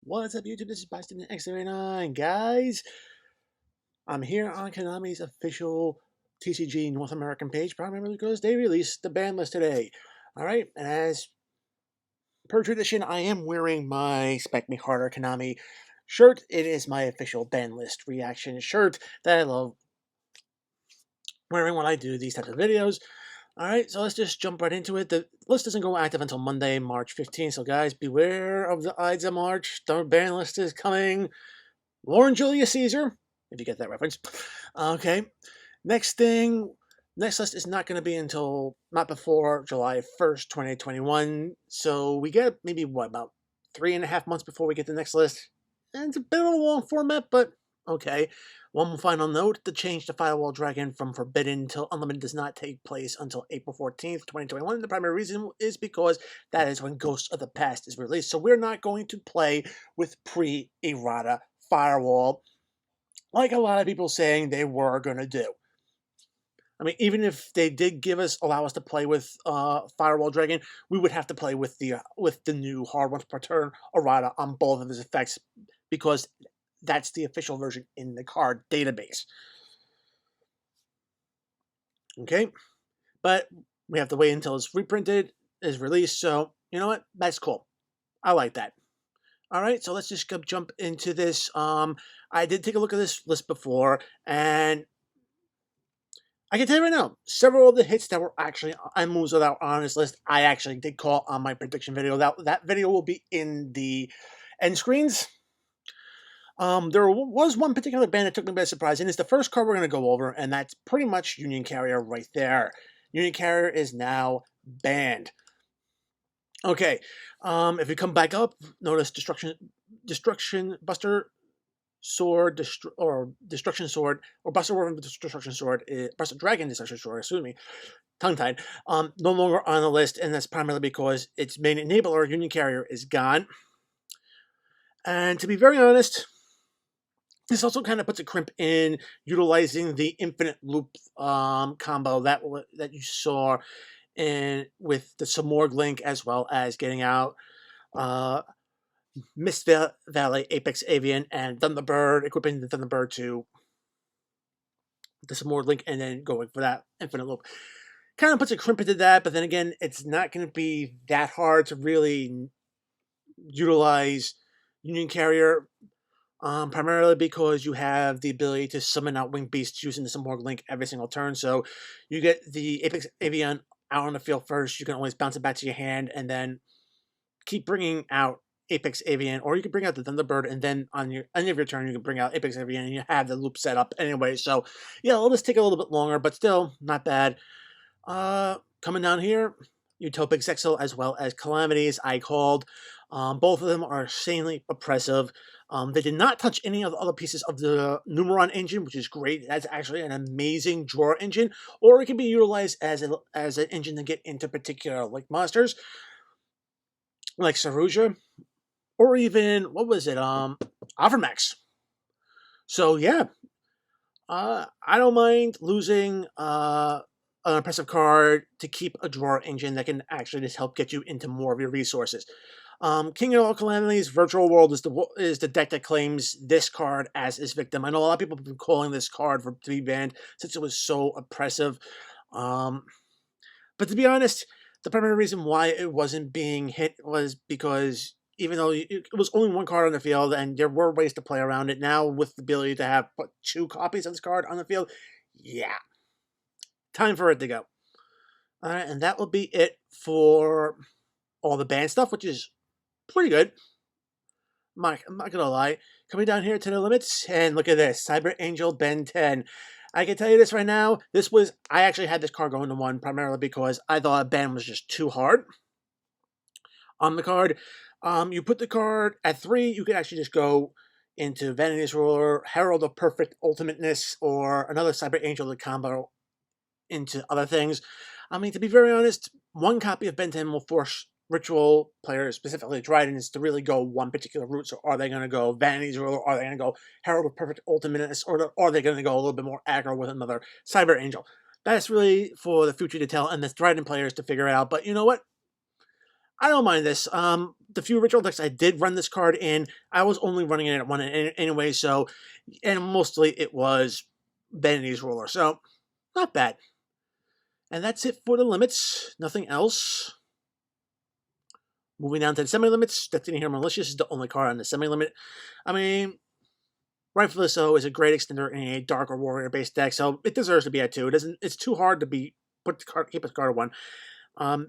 What's up, YouTube? This is Boston X79, guys. I'm here on Konami's official TCG North American page, primarily because they released the ban list today. All right, and as per tradition, I am wearing my Spec Me Harder Konami shirt. It is my official ban list reaction shirt that I love wearing when I do these types of videos. All right, so let's just jump right into it. The list doesn't go active until Monday, March 15th, so guys, beware of the Ides of March. The ban list is coming. Lauren Julius Caesar, if you get that reference. Okay, next list is not going to be until not before July 1st, 2021. So we get maybe about 3.5 months before we get the next list. And it's a bit of a long format, but okay. One final note, the change to Firewall Dragon from Forbidden to Unlimited does not take place until April 14th, 2021. The primary reason is because that is when Ghosts of the Past is released. So we're not going to play with pre-errata Firewall like a lot of people saying they were going to do. I mean, even if they did allow us to play with Firewall Dragon, we would have to play with the new hard once per turn errata on both of his effects because that's the official version in the card database. Okay, but we have to wait until it's reprinted, is released. So you know what? That's cool. I like that. All right, so let's just jump into this. I did take a look at this list before, and I can tell you right now, several of the hits that were actually and moves that are on this list, I actually did call on my prediction video. That video will be in the end screens. There was one particular band that took me by surprise, and it's the first card we're going to go over, and that's pretty much Union Carrier right there. Union Carrier is now banned. Okay, if we come back up, notice Destruction Buster Sword, Destruction Sword, or Buster Dragon Destruction Sword, excuse me, tongue-tied, no longer on the list, and that's primarily because its main enabler, Union Carrier, is gone. And to be very honest, this also kind of puts a crimp in utilizing the infinite loop combo that you saw with the Samorg link, as well as getting out Mist Valley, Apex Avian, and Thunderbird, equipping the Thunderbird to the Samorg link, and then going for that infinite loop. Kind of puts a crimp into that, but then again, it's not going to be that hard to really utilize Union Carrier. Primarily because you have the ability to summon out Winged Beasts using the Samorg link every single turn. So you get the Apex Avian out on the field first. You can always bounce it back to your hand and then keep bringing out Apex Avian, or you can bring out the Thunderbird, and then on your end of your turn, you can bring out Apex Avian, and you have the loop set up anyway. So yeah, it'll just take a little bit longer, but still not bad. Coming down here, Utopic Zexal as well as Calamities, I called. Both of them are insanely oppressive. They did not touch any of the other pieces of the Numeron engine, which is great. That's actually an amazing draw engine, or it can be utilized as an engine to get into particular like monsters, like Saruja, or even what was it, Alpharmax. So yeah, I don't mind losing an impressive card to keep a drawer engine that can actually just help get you into more of your resources. King of All Calamities, Virtual World is the deck that claims this card as its victim. I know a lot of people have been calling this card to be banned since it was so oppressive. But to be honest, the primary reason why it wasn't being hit was because even though it was only one card on the field and there were ways to play around it, now with the ability to have 2 copies of this card on the field, yeah, time for it to go. All right, and that will be it for all the banned stuff, which is pretty good. I'm not gonna lie. Coming down here to the limits, and look at this, Cyber Angel Ben 10. I can tell you this right now, I actually had this card going to 1 primarily because I thought Ben was just too hard on the card. You put the card at 3, you could actually just go into Vanity's Ruler, Herald of Perfect Ultimateness, or another Cyber Angel to combo into other things. I mean, to be very honest, 1 copy of Ben 10 will force Ritual players, specifically Dryden's, to really go one particular route. So are they going to go Vanity's Ruler? Are they going to go Herald of Perfect Ultimateness? Or are they going to go a little bit more aggro with another Cyber Angel? That's really for the future to tell and the Dryden players to figure out. But you know what? I don't mind this. The few ritual decks I did run this card in, I was only running it at one anyway, so, and mostly it was Vanity's Ruler, so not bad. And that's it for the limits. Nothing else. Moving down to the semi-limits, Destiny Hero Malicious is the only card on the semi-limit. I mean, rightfully so, is a great extender in a Dark or Warrior-based deck, so it deserves to be at 2. It's too hard to keep a card at 1.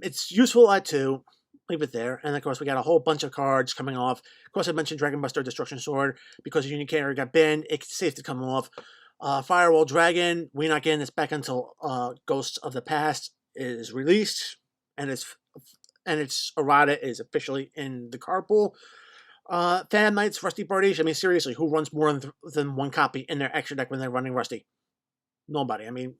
It's useful at 2. Leave it there. And of course, we got a whole bunch of cards coming off. Of course, I mentioned Dragon Buster Destruction Sword because Unicator got banned. It's safe to come off. Firewall Dragon, we're not getting this back until Ghosts of the Past is released, and its errata is officially in the card pool. Phantom Knights, Rusty Bardiche. I mean, seriously, who runs more than one copy in their extra deck when they're running Rusty? Nobody. I mean,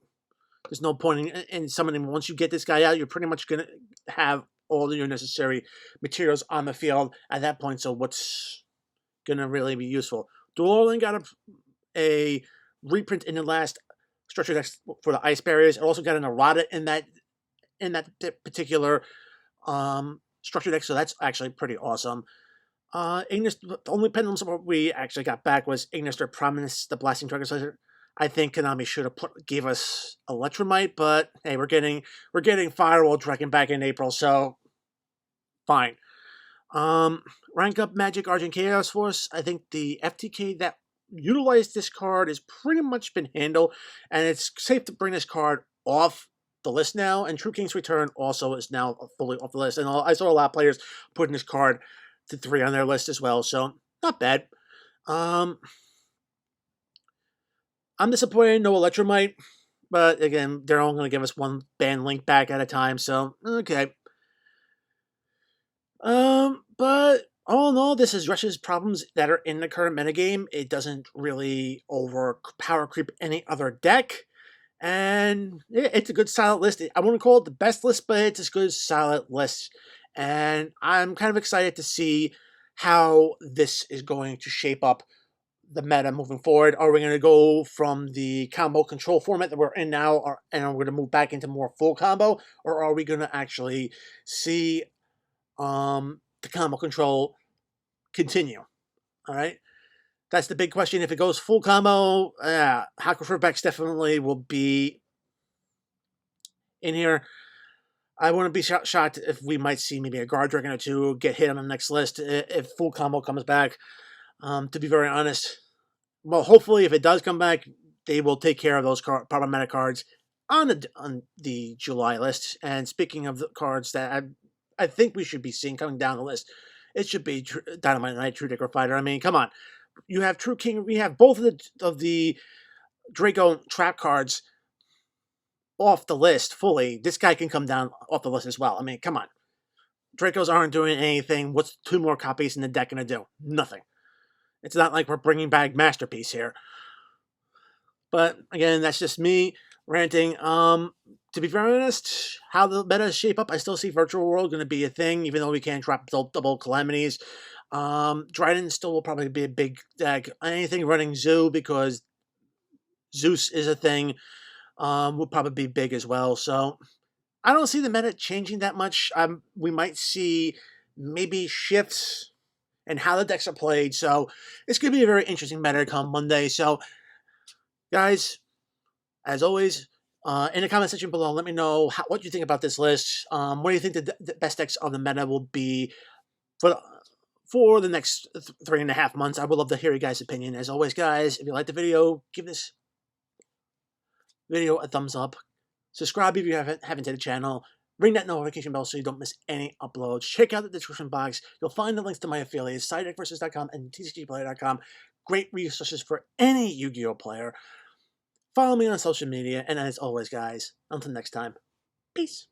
there's no point in summoning. Once you get this guy out, you're pretty much going to have all your necessary materials on the field at that point, so what's going to really be useful? Dual Link got a reprint in the last structure deck for the Ice Barriers. It also got an errata in that particular structure deck, so that's actually pretty awesome. Ignis, the only pendulum support we actually got back was Ignis or Prominence, the Blasting Dragon Slicer. I think Konami should have gave us Electromite, but hey, we're getting Firewall Dragon back in April, so fine. Rank up Magic Argent Chaos Force. I think the FTK that utilized this card has pretty much been handled, and it's safe to bring this card off the list now. And True King's Return also is now fully off the list, and I saw a lot of players putting this card to 3 on their list as well, so not bad. I'm disappointed no Electromite, but again, they're only going to give us one ban link back at a time, so okay. But all in all, this addresses problems that are in the current metagame. It doesn't really power creep any other deck, and it's a good solid list. I wouldn't call it the best list, but it's a good solid list, and I'm kind of excited to see how this is going to shape up the meta moving forward. Are we going to go from the combo control format that we're in now, and we're going to move back into more full combo, or are we going to actually see the combo control continue? All right, that's the big question. If it goes full combo, Hacker for Bex definitely will be in here. I wouldn't be shocked if we might see maybe a Guard Dragon or 2 get hit on the next list if full combo comes back. To be very honest, well, hopefully if it does come back, they will take care of those problematic cards on the July list. And speaking of the cards that I think we should be seeing coming down the list, it should be Dynamite Knight, True Dicker Fighter. I mean, come on. You have True King. We have both of the Draco trap cards off the list fully. This guy can come down off the list as well. I mean, come on. Dracos aren't doing anything. What's 2 more copies in the deck going to do? Nothing. It's not like we're bringing back Masterpiece here. But again, that's just me ranting. To be very honest, how the meta shape up, I still see Virtual World going to be a thing, even though we can't drop double Calamities. Dryden still will probably be a big deck. Anything running Zoo, because Zeus is a thing, will probably be big as well. So I don't see the meta changing that much. We might see maybe shifts in how the decks are played. So it's going to be a very interesting meta come Monday. So guys, as always, in the comment section below, let me know what you think about this list. What do you think the best decks of the meta will be for the next 3.5 months? I would love to hear your guys' opinion. As always, guys, if you like the video, give this video a thumbs up. Subscribe if you haven't to the channel. Ring that notification bell so you don't miss any uploads. Check out the description box. You'll find the links to my affiliates, SideDeckVersus.com and TCGBanlist.com. Great resources for any Yu-Gi-Oh player. Follow me on social media, and as always, guys, until next time, peace.